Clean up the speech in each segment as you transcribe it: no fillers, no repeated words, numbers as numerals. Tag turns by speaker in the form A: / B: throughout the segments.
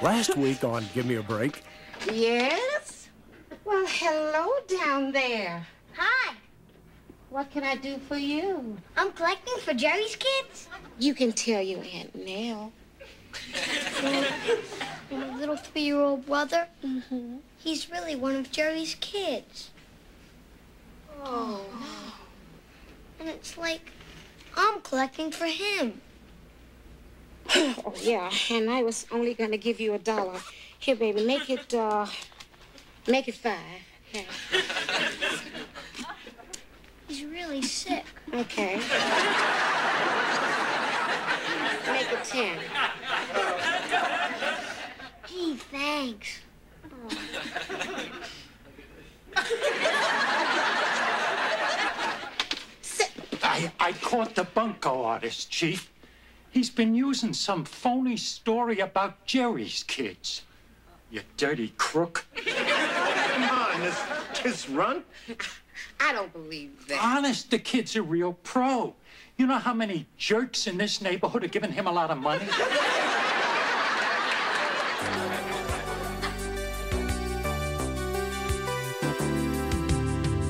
A: Last week on Gimme a Break.
B: Yes? Well, hello down there.
C: Hi.
B: What can I do for you?
C: I'm collecting for Jerry's kids.
B: You can tell your Aunt Nell.
C: My little 3-year-old brother, he's really one of Jerry's kids.
B: Oh.
C: And it's like I'm collecting for him.
B: Oh, yeah, and I was only going to give you $1. Here, baby, make it 5. Okay.
C: He's really sick.
B: Okay. Make it 10.
C: Gee, thanks.
D: I caught the bunco artist, Chief. He's been using some phony story about Jerry's kids. You dirty crook.
E: Come on, this run?
B: I don't believe that.
D: Honest, the kid's a real pro. You know how many jerks in this neighborhood are giving him a lot of money?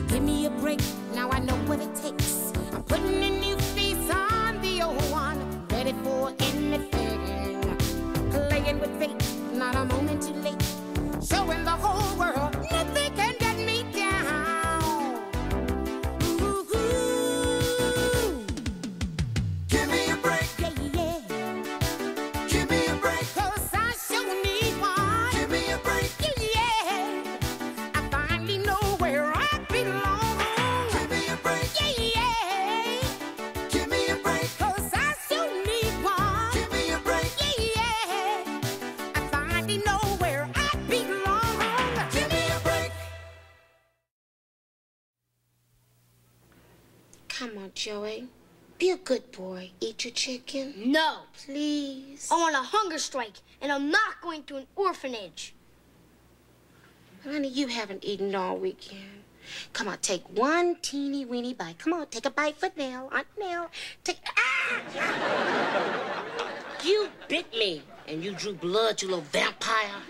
F: Give me a break, now I know what it takes. I'm putting a new face on the old one, ready for anything. Playing with fate, not a moment too late. Showing the whole world nothing can get me down. Ooh, ooh.
G: Give me a break.
F: Yeah, yeah.
G: Give me a break.
F: 'Cause I sure need one.
G: Give me a break.
F: Yeah, yeah. I finally know where I belong.
G: Give me a break.
F: Yeah, yeah.
G: Give me a break.
F: 'Cause I sure need one.
G: Give me a break.
F: Yeah, yeah. I finally know where I belong.
G: Give me a break.
B: Come on, Joey. Be a good boy. Eat your chicken.
C: No.
B: Please.
C: I want a hunger strike, and I'm not going to an orphanage.
B: Honey, you haven't eaten all weekend. Come on, take one teeny weeny bite. Come on, take a bite for Nell. Aunt Nell. Take. Ah! You bit me, and you drew blood, you little vampire.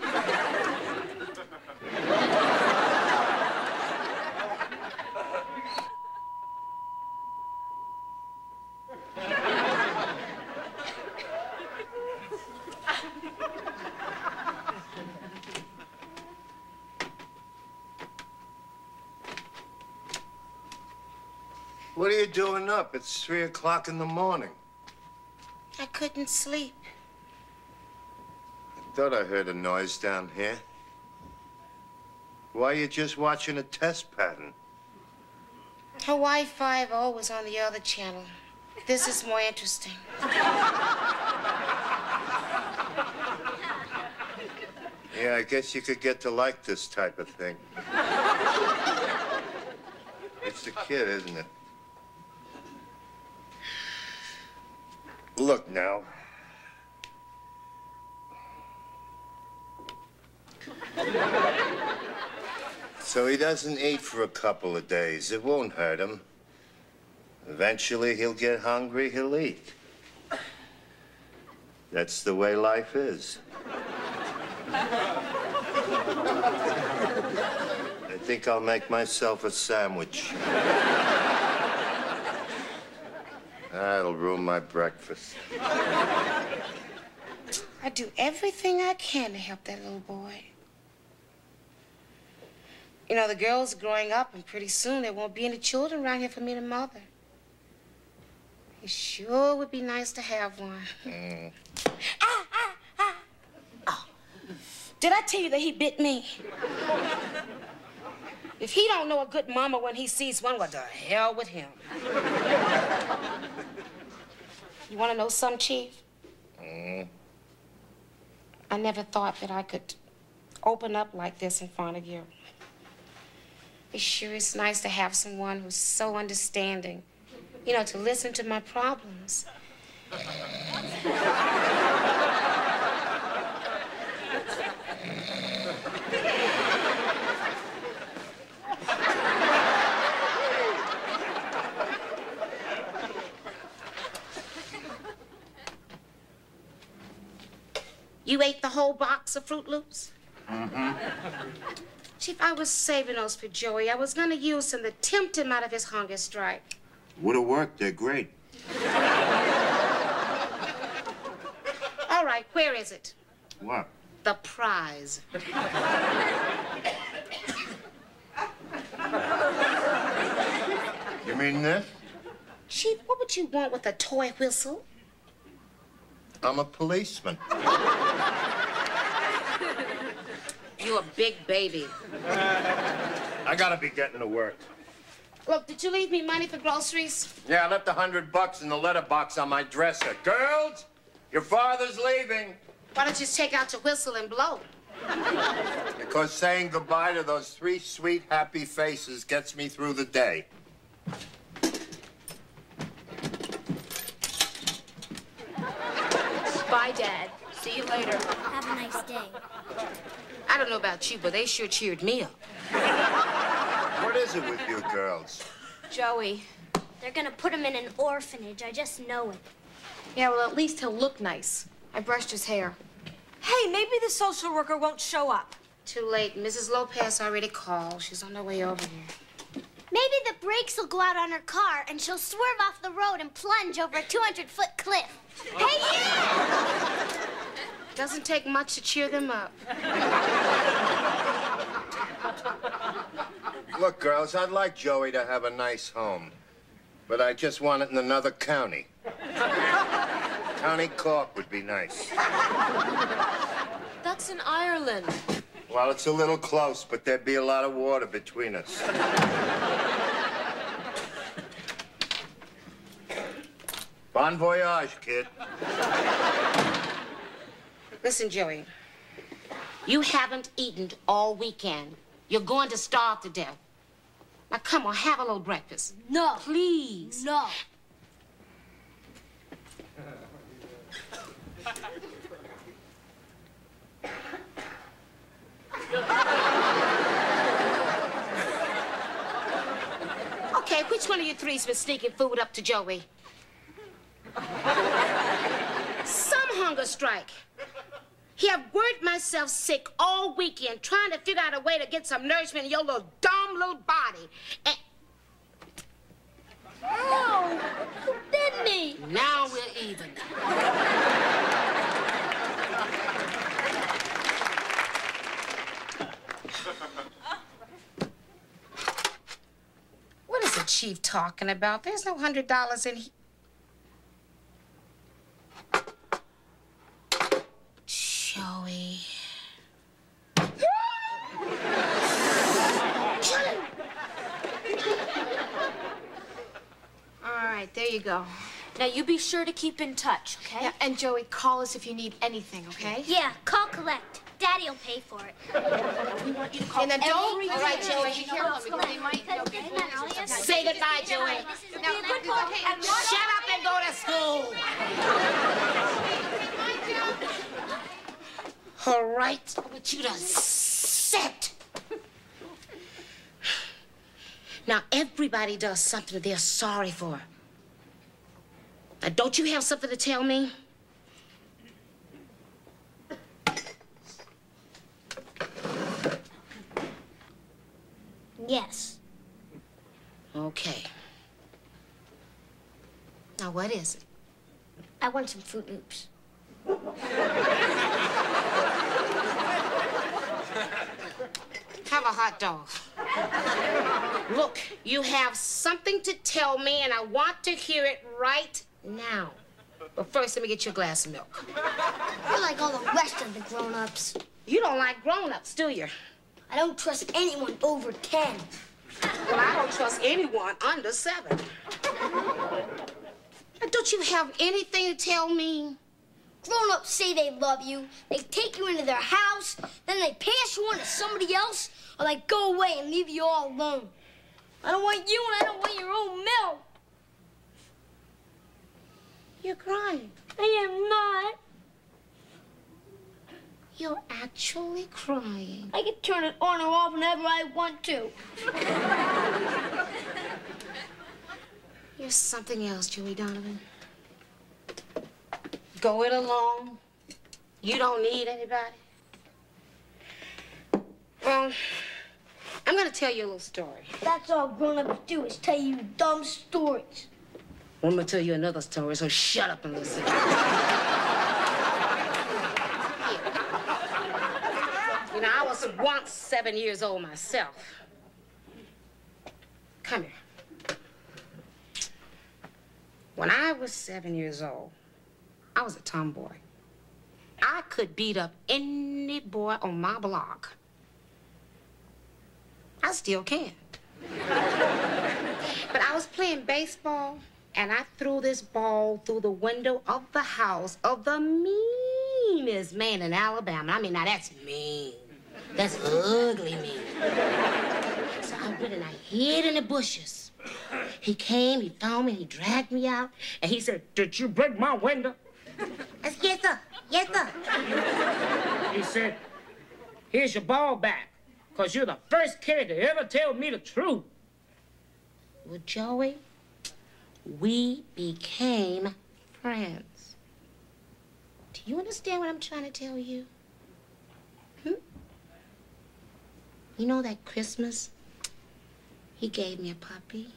E: What are you doing up? It's 3 o'clock in the morning.
B: I couldn't sleep.
E: I thought I heard a noise down here. Why are you just watching a test pattern?
B: Hawaii 5-0 was on the other channel. This is more interesting.
E: Yeah, I guess you could get to like this type of thing. It's the kid, isn't it? Look now. So he doesn't eat for a couple of days. It won't hurt him. Eventually, he'll get hungry, he'll eat. That's the way life is. I think I'll make myself a sandwich. That'll ruin my breakfast.
B: I do everything I can to help that little boy. You know, the girl's growing up, and pretty soon there won't be any children around here for me to mother. It sure would be nice to have one. Oh. Did I tell you that he bit me? If he don't know a good mama when he sees one, what the hell with him? You want to know something, Chief? I never thought that I could open up like this in front of you. It sure is nice to have someone who's so understanding, you know, to listen to my problems. You ate the whole box of Fruit Loops?
E: Mm-hmm.
B: Chief, I was saving those for Joey. I was going to use them to tempt him out of his hunger strike.
E: Would have worked. They're great.
B: All right, where is it?
E: What?
B: The prize.
E: You mean this?
B: Chief, what would you want with a toy whistle?
E: I'm a policeman.
B: You're a big baby.
E: I gotta be getting to work.
B: Look, did you leave me money for groceries?
E: Yeah, I left $100 in the letterbox on my dresser. Girls, your father's leaving.
B: Why don't you just take out your whistle and blow?
E: Because saying goodbye to those 3 sweet, happy faces gets me through the day.
H: Bye, Dad. See you later.
C: Have a nice day.
B: I don't know about you, but they sure cheered me up.
E: What is it with you girls?
H: Joey.
C: They're gonna put him in an orphanage. I just know it.
H: Yeah, well, at least he'll look nice. I brushed his hair. Hey, maybe the social worker won't show up.
B: Too late. Mrs. Lopez already called. She's on her way over here.
C: Maybe the brakes will go out on her car and she'll swerve off the road and plunge over a 200-foot cliff. Hey, you!
B: Doesn't take much to cheer them up.
E: Look, girls, I'd like Joey to have a nice home, but I just want it in another county. County Cork would be nice.
H: That's in Ireland.
E: Well, it's a little close, but there'd be a lot of water between us. Bon voyage, kid.
B: Listen, Joey. You haven't eaten all weekend. You're going to starve to death. Now, come on, have a little breakfast.
C: No.
B: Please.
C: No.
B: Okay, which one of you three's been sneaking food up to Joey? Some hunger strike. He have worked myself sick all weekend trying to figure out a way to get some nourishment in your little dumb little body. And
C: Oh, you bit me.
B: now we're even. What is the chief talking about? There's no $100 in here. Joey.
H: All right, there you go. Now, you be sure to keep in touch, okay? Yeah, and Joey, call us if you need anything, okay?
C: Yeah, call collect. Daddy'll pay for it.
H: We want you to call
B: And then don't.
H: every
B: All right,
H: day.
B: Joey.
H: Be careful because they might,
B: Say goodbye, Joey. Shut up and go to school. All right, I want you to sit. Now, everybody does something they're sorry for. Now, don't you have something to tell me?
C: Yes.
B: Okay. Now, what is it?
C: I want some Fruit Loops.
B: Have a hot dog. Look, you have something to tell me, and I want to hear it right now. But first, let me get you a glass of milk.
C: You're like all the rest of the grown-ups.
B: You don't like grown-ups, do you?
C: I don't trust anyone over 10.
B: Well, I don't trust anyone under 7. And don't you have anything to tell me?
C: Grown-ups say they love you. They take you into their house, then they pass you on to somebody else, or they go away and leave you all alone. I don't want you, and I don't want your own milk.
B: You're crying.
C: I am not.
B: You're actually crying.
C: I can turn it on or off whenever I want to.
B: You're something else, Joey Donovan. Go it along. You don't need anybody? Well, I'm gonna tell you a little story.
C: That's all grown-ups do is tell you dumb stories.
B: I'm gonna tell you another story, so shut up and listen. You know, I was once 7 years old myself. Come here. When I was 7 years old, I was a tomboy. I could beat up any boy on my block. I still can. But I was playing baseball, and I threw this ball through the window of the house of the meanest man in Alabama. I mean, now that's mean. That's ugly mean. So I went and I hid in the bushes. He came, he found me, he dragged me out, and he said, "Did you break my window?" I said, "Yes, sir. Yes, sir." He said, "Here's your ball back, because you're the first kid to ever tell me the truth." Well, Joey, we became friends. Do you understand what I'm trying to tell you? You know that Christmas, he gave me a puppy?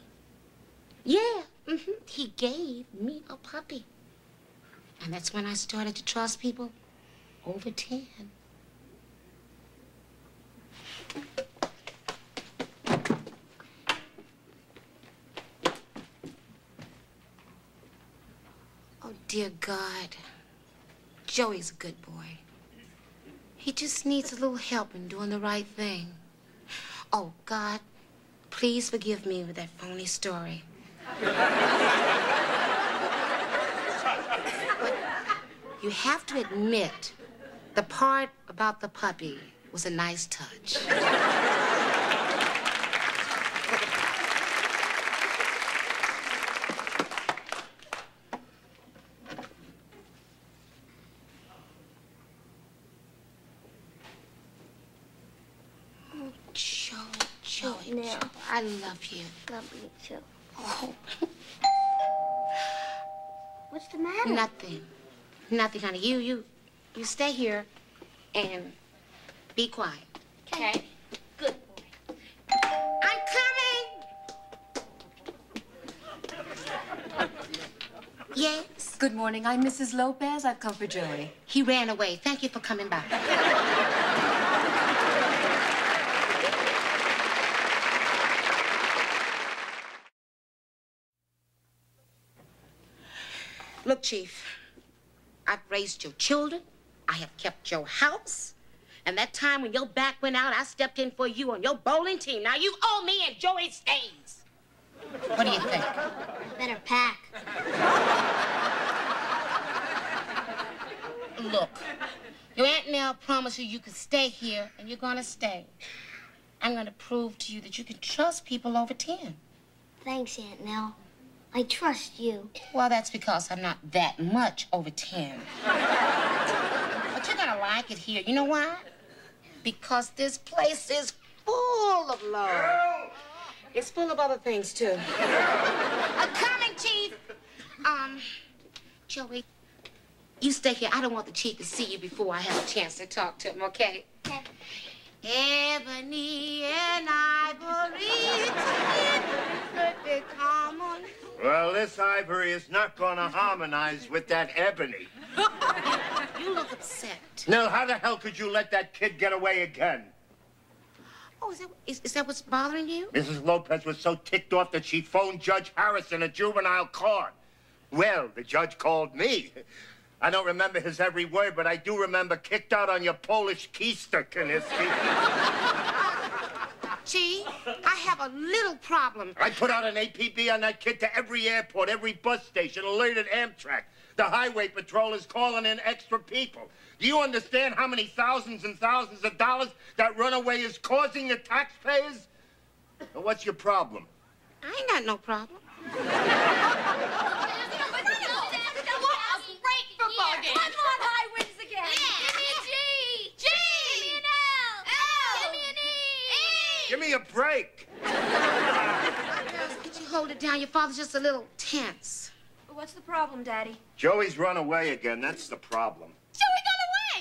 B: Yeah, he gave me a puppy. And that's when I started to trust people over 10. Oh, dear God. Joey's a good boy. He just needs a little help in doing the right thing. Oh, God, please forgive me with that phony story. But you have to admit, the part about the puppy was a nice touch. Joey,
C: No.
B: I love you.
C: Love you too.
B: Oh.
C: What's the matter?
B: Nothing. Nothing, honey. You stay here and be quiet. Okay?
C: Good boy.
B: I'm coming! Yes?
I: Good morning. I'm Mrs. Lopez. I've come for Joey.
B: He ran away. Thank you for coming by. Look, Chief, I've raised your children. I have kept your house. And that time when your back went out, I stepped in for you on your bowling team. Now you owe me and Joey stays. What do you think?
C: Better pack.
B: Look, your Aunt Nell promised you could stay here, and you're gonna stay. I'm gonna prove to you that you can trust people over 10.
C: Thanks, Aunt Nell. I trust you.
B: Well, that's because I'm not that much over 10. But you're gonna like it here. You know why? Because this place is full of love. It's full of other things, too. I'm coming, Chief. Joey, you stay here. I don't want the Chief to see you before I have a chance to talk to him, okay?
C: Okay.
B: Ebony and ivory, perfect harmony.
E: Well, this ivory is not going to harmonize with that ebony.
B: You look upset.
E: Nell, how the hell could you let that kid get away again?
B: Oh, is that what's bothering you?
E: Mrs. Lopez was so ticked off that she phoned Judge Harrison at juvenile court. Well, the judge called me. I don't remember his every word, but I do remember kicked out on your Polish keister, Kaniski.
B: Gee, I have a little problem.
E: I put out an APB on that kid to every airport, every bus station, alerted Amtrak. The highway patrol is calling in extra people. Do you understand how many thousands and thousands of dollars that runaway is causing the taxpayers? Well, what's your problem?
B: I ain't got no problem.
H: Come on, High Winds again. Yeah. Give me a G. G. Give me an L. L. Give me an E.
E: Give me a break.
B: Girls, could you hold it down? Your father's just a little tense.
H: What's the problem, Daddy?
E: Joey's run away again. That's the problem.
H: Joey got away.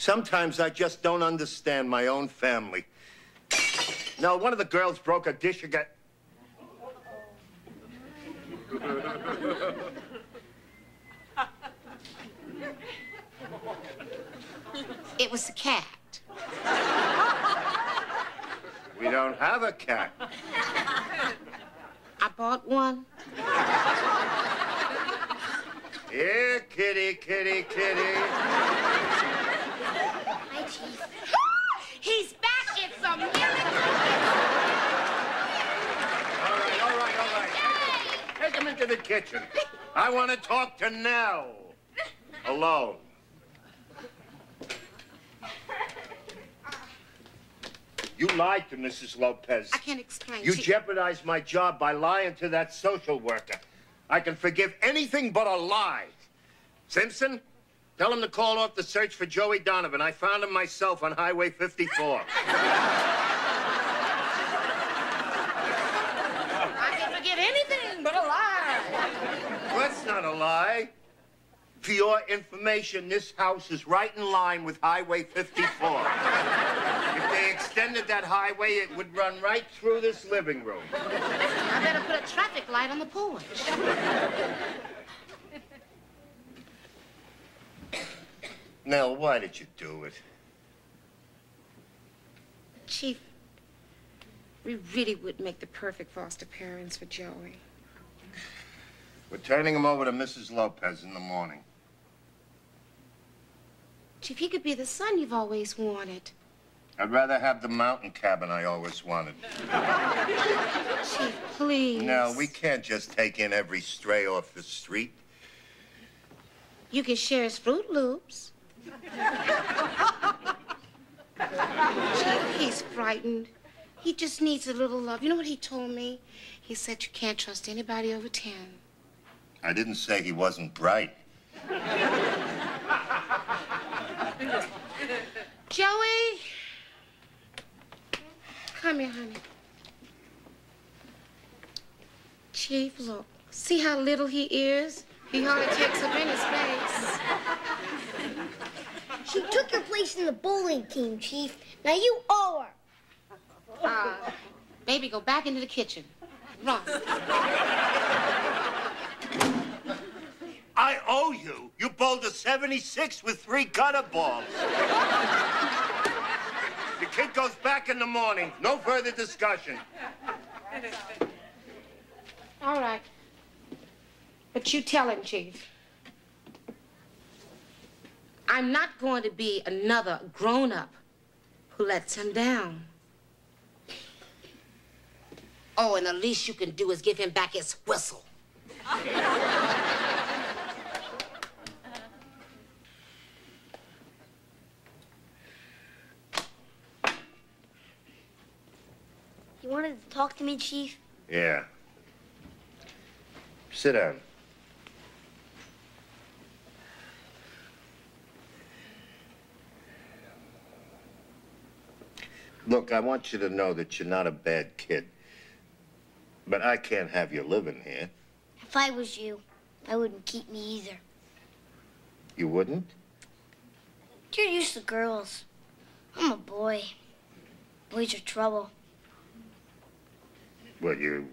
E: Sometimes I just don't understand my own family. No, one of the girls broke a dish again.
B: It was the cat.
E: We don't have a cat.
B: I bought one.
E: Here, kitty, kitty, kitty.
C: Hi, Chief.
B: He's back. It's a miracle.
E: All right. Take him into the kitchen. I want to talk to Nell. Alone. You lied to Mrs. Lopez.
B: I can't explain.
E: You jeopardized my job by lying to that social worker. I can forgive anything but a lie. Simpson, tell him to call off the search for Joey Donovan. I found him myself on Highway 54.
B: I can forget anything but a lie.
E: That's not a lie. For your information, this house is right in line with Highway 54. If they extended that highway, it would run right through this living room.
B: I better put a traffic light on the porch.
E: Nell, why did you do it?
B: Chief, we really would make the perfect foster parents for Joey.
E: We're turning him over to Mrs. Lopez in the morning.
B: Chief, he could be the son you've always wanted.
E: I'd rather have the mountain cabin I always wanted.
B: Chief, please.
E: No, we can't just take in every stray off the street.
B: You can share his Fruit Loops. Chief, he's frightened. He just needs a little love. You know what he told me? He said you can't trust anybody over 10.
E: I didn't say he wasn't bright.
B: Joey! Come here, honey. Chief, look. See how little he is? He hardly takes up any space.
C: She took your place in the bowling team, Chief. Now you owe her.
B: Baby, go back into the kitchen. Run.
E: I owe you. You bowled a 76 with 3 gutter balls. The kid goes back in the morning. No further discussion.
B: All right. But you tell him, Chief. I'm not going to be another grown-up who lets him down. Oh, and the least you can do is give him back his whistle.
C: You wanted to talk to me, Chief?
E: Yeah. Sit down. Look, I want you to know that you're not a bad kid. But I can't have you living here.
C: If I was you, I wouldn't keep me either.
E: You wouldn't?
C: You're used to girls. I'm a boy. Boys are trouble.
E: Well, you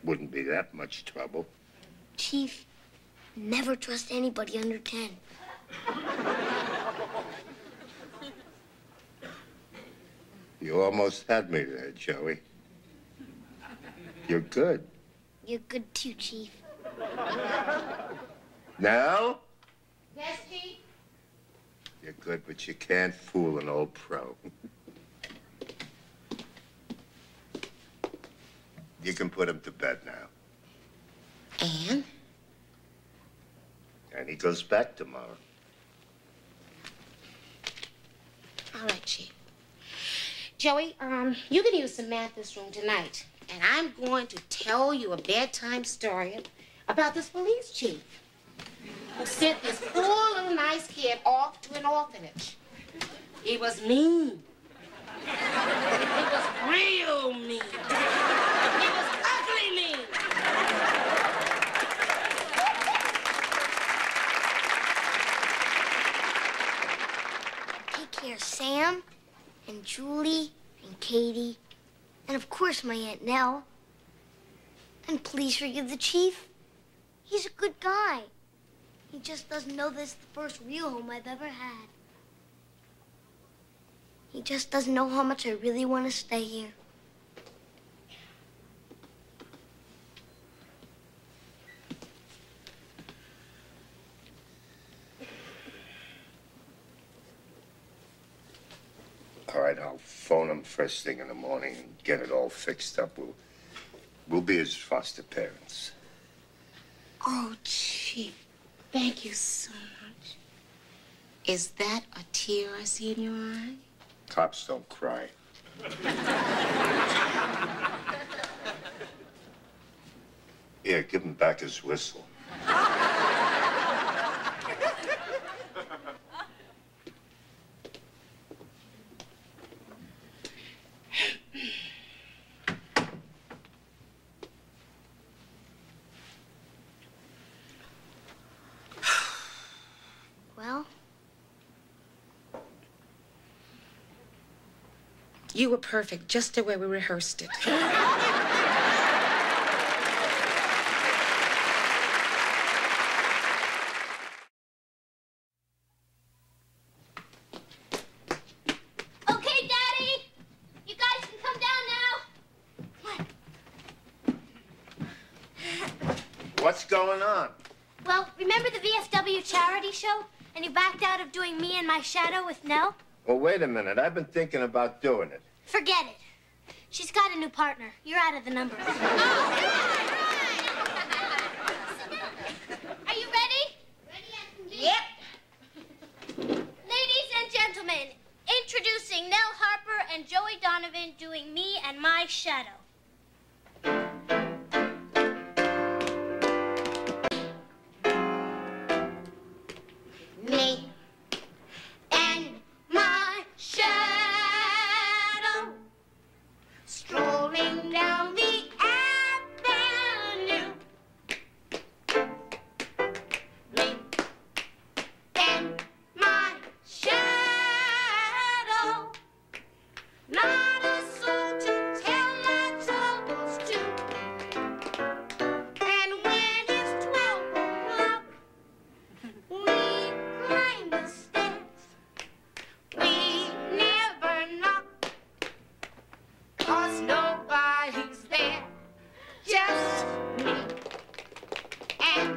E: wouldn't be that much trouble.
C: Chief, never trust anybody under 10.
E: You almost had me there, Joey. You're good.
C: You're good too, Chief.
E: Now?
B: Yes, Chief?
E: You're good, but you can't fool an old pro. You can put him to bed now.
B: And?
E: And he goes back tomorrow.
B: All right, Chief. Joey, you can use the Mathis room tonight. And I'm going to tell you a bedtime story about this police chief who sent this poor little nice kid off to an orphanage. He was mean. He was real mean. He was ugly mean.
C: And of course, my Aunt Nell. And please forgive the Chief. He's a good guy. He just doesn't know this is the first real home I've ever had. He just doesn't know how much I really want to stay here.
E: All right, I'll phone him first thing in the morning and get it all fixed up. We'll be his foster parents.
B: Oh, Chief, thank you so much. Is that a tear I see in your eye?
E: Cops don't cry. Here, give him back his whistle.
C: Well?
B: You were perfect, just the way we rehearsed it.
C: Okay, Daddy. You guys can come down now.
E: What's going on?
C: Well, remember the VFW charity show? And you backed out of doing me and my shadow with Nell?
E: Well, wait a minute. I've been thinking about doing it.
C: Forget it. She's got a new partner. You're out of the number.
H: Are you ready? Ready as can be.
C: Yep.
H: Ladies and gentlemen, introducing Nell Harper and Joey Donovan doing me and my shadow.
B: Me and my shadow strolling down the avenue. Me and my shadow, not a soul to tell our troubles to. And when it's 12 o'clock, we climb the stairs. We never knock, 'cause nobody's there. Just me and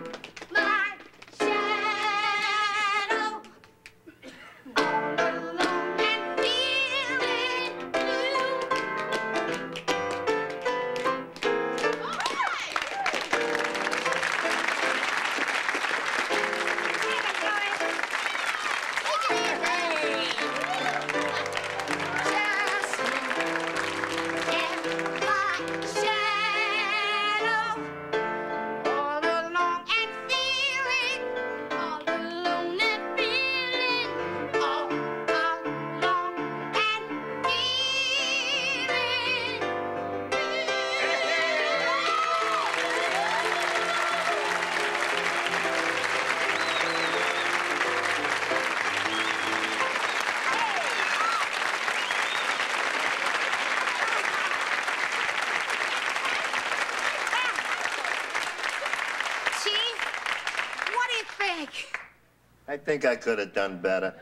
B: my shadow, all alone and feeling blue. All right. Chief, what do you think?
E: I think I could have done better.